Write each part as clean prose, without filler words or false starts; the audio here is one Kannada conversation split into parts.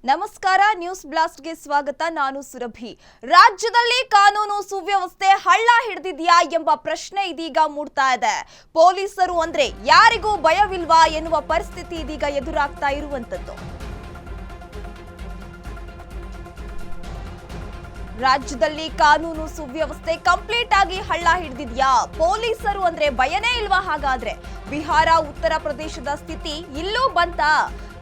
ನಮಸ್ಕಾರ ನ್ಯೂಸ್ ಬ್ಲಾಸ್ಟ್ಗೆ ಸ್ವಾಗತ. ನಾನು ಸುರಭಿ. ರಾಜ್ಯದಲ್ಲಿ ಕಾನೂನು ಸುವ್ಯವಸ್ಥೆ ಹಳ್ಳ ಹಿಡಿದಿದೆಯಾ ಎಂಬ ಪ್ರಶ್ನೆ ಇದೀಗ ಮೂಡ್ತಾ ಇದೆ. ಪೊಲೀಸರು ಅಂದ್ರೆ ಯಾರಿಗೂ ಭಯವಿಲ್ವಾ ಎನ್ನುವ ಪರಿಸ್ಥಿತಿ ಇದೀಗ ಎದುರಾಗ್ತಾ ಇರುವಂತದ್ದು. ರಾಜ್ಯದಲ್ಲಿ ಕಾನೂನು ಸುವ್ಯವಸ್ಥೆ ಕಂಪ್ಲೀಟ್ ಆಗಿ ಹಳ್ಳ ಹಿಡಿದಿದೆಯಾ? ಪೊಲೀಸರು ಅಂದ್ರೆ ಭಯನೇ ಇಲ್ವಾ? ಹಾಗಾದ್ರೆ ಬಿಹಾರ, ಉತ್ತರ ಪ್ರದೇಶದ ಸ್ಥಿತಿ ಇಲ್ಲೂ ಬಂತಾ?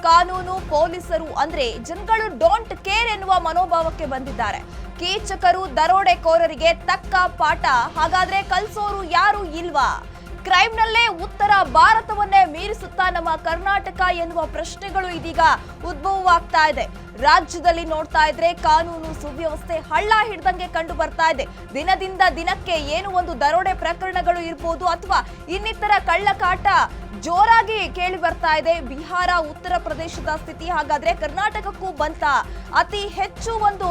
ಕಾನೂನು ಪೊಲೀಸರು ಅಂದ್ರೆ ಜನಗಳು ಡೋಂಟ್ ಕೇರ್ ಎನ್ನುವ ಮನೋಭಾವಕ್ಕೆ ಬಂದಿದ್ದಾರೆ. ಕೀಚಕರು, ದರೋಡೆಕೋರರಿಗೆ ತಕ್ಕ ಪಾಠ ಹಾಗಾದ್ರೆ ಕಲ್ಸೋರು ಯಾರು ಇಲ್ವಾ? ಕ್ರೈಮ್ನಲ್ಲೇ ಉತ್ತರ ಭಾರತವನ್ನೇ ಮೀರಿಸುತ್ತಾ ನಮ್ಮ ಕರ್ನಾಟಕ ಎನ್ನುವ ಪ್ರಶ್ನೆಗಳು ಇದೀಗ ಉದ್ಭವವಾಗ್ತಾ ಇದೆ. ರಾಜ್ಯದಲ್ಲಿ ನೋಡ್ತಾ ಇದ್ರೆ ಕಾನೂನು ಸುವ್ಯವಸ್ಥೆ ಹಳ್ಳ ಹಿಡ್ದಂಗೆ ಕಂಡು ಬರ್ತಾ ಇದೆ. ದಿನದಿಂದ ದಿನಕ್ಕೆ ಏನು ಒಂದು ದರೋಡೆ ಪ್ರಕರಣಗಳು ಇರ್ಬೋದು ಅಥವಾ ಇನ್ನಿತರ ಕಳ್ಳಕಾಟ ಜೋರಾಗಿ ಕೇಳಿ ಬರ್ತಾ ಇದೆ. ಬಿಹಾರ, ಉತ್ತರ ಪ್ರದೇಶದ ಸ್ಥಿತಿ ಹಾಗಾದ್ರೆ ಕರ್ನಾಟಕಕ್ಕೂ ಬಂತ? ಅತಿ ಹೆಚ್ಚು ಒಂದು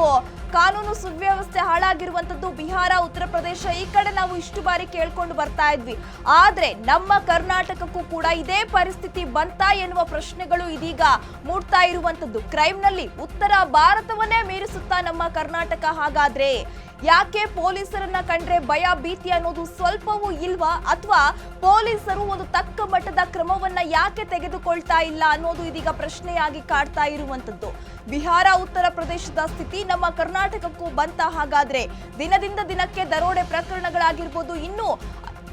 ಕಾನೂನು ಸುವ್ಯವಸ್ಥೆ ಹಾಳಾಗಿರುವಂತದ್ದು ಬಿಹಾರ, ಉತ್ತರ ಪ್ರದೇಶ. ಈ ಕಡೆ ನಾವು ಇಷ್ಟು ಬಾರಿ ಕೇಳ್ಕೊಂಡು ಬರ್ತಾ ಇದ್ವಿ. ಆದ್ರೆ ನಮ್ಮ ಕರ್ನಾಟಕಕ್ಕೂ ಕೂಡ ಇದೇ ಪರಿಸ್ಥಿತಿ ಬಂತಾ ಎನ್ನುವ ಪ್ರಶ್ನೆಗಳು ಇದೀಗ ಮೂಡ್ತಾ ಇರುವಂತದ್ದು. ಕ್ರೈಮ್ನಲ್ಲಿ ಉತ್ತರ ಭಾರತವನ್ನೇ ಮೀರಿಸುತ್ತಾ ನಮ್ಮ ಕರ್ನಾಟಕ. ಹಾಗಾದ್ರೆ ಯಾಕೆ ಪೊಲೀಸರನ್ನ ಕಂಡ್ರೆ ಭಯ, ಭೀತಿ ಅನ್ನೋದು ಸ್ವಲ್ಪವೂ ಇಲ್ವಾ? ಅಥವಾ ಪೊಲೀಸರು ಒಂದು ತಕ್ಕ ಮಟ್ಟದ ಕ್ರಮವನ್ನ ಯಾಕೆ ತೆಗೆದುಕೊಳ್ತಾ ಇಲ್ಲ ಅನ್ನೋದು ಇದೀಗ ಪ್ರಶ್ನೆಯಾಗಿ ಕಾಡ್ತಾ ಇರುವಂತದ್ದು. ಬಿಹಾರ, ಉತ್ತರ ಪ್ರದೇಶದ ಸ್ಥಿತಿ ನಮ್ಮ ಕರ್ನಾಟಕಕ್ಕೂ ಬಂತ? ಹಾಗಾದ್ರೆ ದಿನದಿಂದ ದಿನಕ್ಕೆ ದರೋಡೆ ಪ್ರಕರಣಗಳಾಗಿರ್ಬೋದು, ಇನ್ನು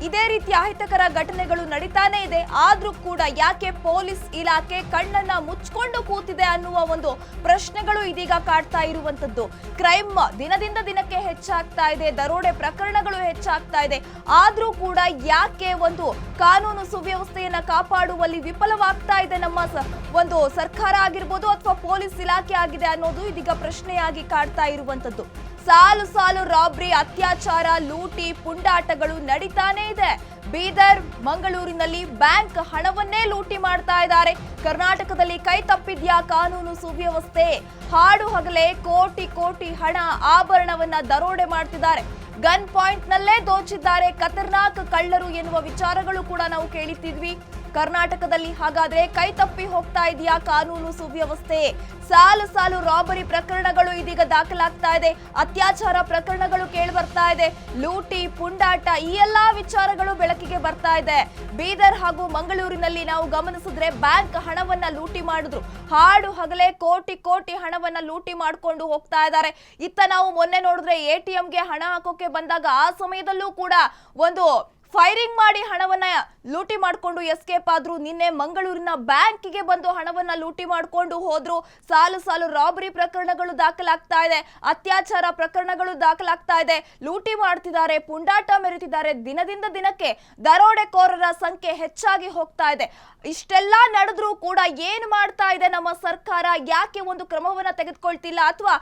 ಇದೇ ರೀತಿಯ ಅಹಿತಕರ ಘಟನೆಗಳು ನಡೀತಾನೆ ಇದೆ. ಆದ್ರೂ ಕೂಡ ಯಾಕೆ ಪೊಲೀಸ್ ಇಲಾಖೆ ಕಣ್ಣನ್ನ ಮುಚ್ಕೊಂಡು ಕೂತಿದೆ ಅನ್ನುವ ಒಂದು ಪ್ರಶ್ನೆಗಳು ಇದೀಗ ಕಾಡ್ತಾ ಇರುವಂತದ್ದು. ಕ್ರೈಮ್ ದಿನದಿಂದ ದಿನಕ್ಕೆ ಹೆಚ್ಚಾಗ್ತಾ ಇದೆ, ದರೋಡೆ ಪ್ರಕರಣಗಳು ಹೆಚ್ಚಾಗ್ತಾ ಇದೆ. ಆದ್ರೂ ಕೂಡ ಯಾಕೆ ಒಂದು ಕಾನೂನು ಸುವ್ಯವಸ್ಥೆಯನ್ನ ಕಾಪಾಡುವಲ್ಲಿ ವಿಫಲವಾಗ್ತಾ ಇದೆ ನಮ್ಮ ಒಂದು ಸರ್ಕಾರ ಆಗಿರ್ಬೋದು ಅಥವಾ ಪೊಲೀಸ್ ಇಲಾಖೆ ಆಗಿದೆ ಅನ್ನೋದು ಇದೀಗ ಪ್ರಶ್ನೆಯಾಗಿ ಕಾಡ್ತಾ ಇರುವಂತದ್ದು. ಸಾಲು ಸಾಲು ರಾಬ್ರಿ, ಅತ್ಯಾಚಾರ, ಲೂಟಿ, ಪುಂಡಾಟಗಳು ನಡೀತಾನೆ ಇದೆ. ಬೀದರ್, ಮಂಗಳೂರಿನಲ್ಲಿ ಬ್ಯಾಂಕ್ ಹಣವನ್ನೇ ಲೂಟಿ ಮಾಡ್ತಾ ಇದ್ದಾರೆ. ಕರ್ನಾಟಕದಲ್ಲಿ ಕೈ ತಪ್ಪಿದ್ಯಾ ಕಾನೂನು ಸುವ್ಯವಸ್ಥೆ? ಹಾಡು ಹಗಲೇ ಕೋಟಿ ಕೋಟಿ ಹಣ, ಆಭರಣವನ್ನ ದರೋಡೆ ಮಾಡ್ತಿದ್ದಾರೆ. ಗನ್ ಪಾಯಿಂಟ್ ನಲ್ಲೇ ದೋಚಿದ್ದಾರೆ ಖತರ್ನಾಕ್ ಕಳ್ಳರು ಎನ್ನುವ ವಿಚಾರಗಳು ಕೂಡ ನಾವು ಕೇಳುತ್ತಿದ್ವಿ. ಕರ್ನಾಟಕದಲ್ಲಿ ಹಾಗಾದ್ರೆ ಕೈ ತಪ್ಪಿ ಹೋಗ್ತಾ ಇದೆಯಾ ಕಾನೂನು ಸುವ್ಯವಸ್ಥೆ? ಸಾಲು ಸಾಲು ರಾಬರಿ ಪ್ರಕರಣಗಳು ಇದೀಗ ದಾಖಲಾಗ್ತಾ ಇದೆ. ಅತ್ಯಾಚಾರ ಪ್ರಕರಣಗಳು ಕೇಳಿ ಬರ್ತಾ ಇದೆ. ಲೂಟಿ, ಪುಂಡಾಟ, ಈ ಎಲ್ಲಾ ವಿಚಾರಗಳು ಬೆಳಕಿಗೆ ಬರ್ತಾ ಇದೆ. ಬೀದರ್ ಹಾಗೂ ಮಂಗಳೂರಿನಲ್ಲಿ ನಾವು ಗಮನಿಸಿದ್ರೆ ಬ್ಯಾಂಕ್ ಹಣವನ್ನ ಲೂಟಿ ಮಾಡಿದ್ರು. ಹಾಡು ಹಗಲೇ ಕೋಟಿ ಕೋಟಿ ಹಣವನ್ನ ಲೂಟಿ ಮಾಡ್ಕೊಂಡು ಹೋಗ್ತಾ ಇದ್ದಾರೆ. ಇತ್ತ ನಾವು ಮೊನ್ನೆ ನೋಡಿದ್ರೆ ATMಗೆ ಹಣ ಹಾಕೋಕೆ ಬಂದಾಗ ಆ ಸಮಯದಲ್ಲೂ ಕೂಡ ಒಂದು ಫೈರಿಂಗ್ ಮಾಡಿ ಹಣವನ್ನ ಲೂಟಿ ಮಾಡಿಕೊಂಡು ಎಸ್ಕೇಪ್ ಆದ್ರು. ನಿನ್ನೆ ಮಂಗಳೂರಿನ ಬ್ಯಾಂಕಿಗೆ ಬಂದು ಹಣವನ್ನ ಲೂಟಿ ಮಾಡಿಕೊಂಡು ಹೋದ್ರು. ಸಾಲು ಸಾಲು ರಾಬರಿ ಪ್ರಕರಣಗಳು ದಾಖಲಾಗ್ತಾ ಇದೆ, ಅತ್ಯಾಚಾರ ಪ್ರಕರಣಗಳು ದಾಖಲಾಗ್ತಾ ಇದೆ. ಲೂಟಿ ಮಾಡ್ತಿದ್ದಾರೆ, ಪುಂಡಾಟ ಮೆರೆತಿದ್ದಾರೆ. ದಿನದಿಂದ ದಿನಕ್ಕೆ ದರೋಡೆಕೋರರ ಸಂಖ್ಯೆ ಹೆಚ್ಚಾಗಿ ಹೋಗ್ತಾ ಇದೆ. ಇಷ್ಟೆಲ್ಲ ನಡೆದ್ರೂ ಕೂಡ ಏನ್ ಮಾಡ್ತಾ ಇದೆ ನಮ್ಮ ಸರ್ಕಾರ? ಯಾಕೆ ಒಂದು ಕ್ರಮವನ್ನ ತೆಗೆದುಕೊಳ್ತಿಲ್ಲ? ಅಥವಾ